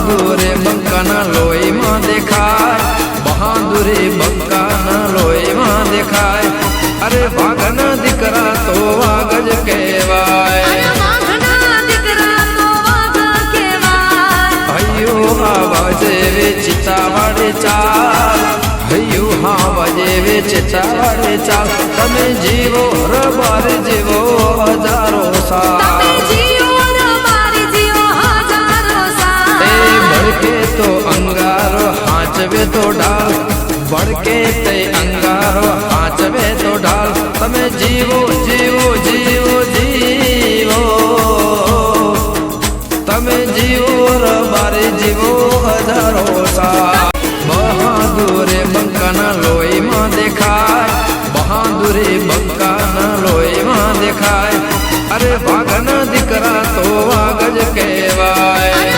બહાદુરે બંકાના લોહીમાં દેખાય, બહાદુરે બંકાના લોહીમાં દેખાય. અરે વાઘના દીકરા તો વાઘ જ કહેવાય. હૈયું હાવા જેવી ચિતાવાડે ચાલ, હૈયું હાવા જેવી ચિતાવાડે ચાલ. તમે જીવો રબાર જીવો હજારો સાલ. ભડકે તો અંગારો હાચવે તો ઢાલ, ભડકે તે અંગારો હાચવે તો ઢાલ. તમે જીવો જીવો જીવો જીવો, તમે જીવો રબારે જીવો હજારો સાલ. બહાદુરે બંકાના લોહીમાં દેખાય, બહાદુરે બંકાના લોહીમાં દેખાય. અરે વાઘના દીકરા તો વાઘ જ કહેવાય.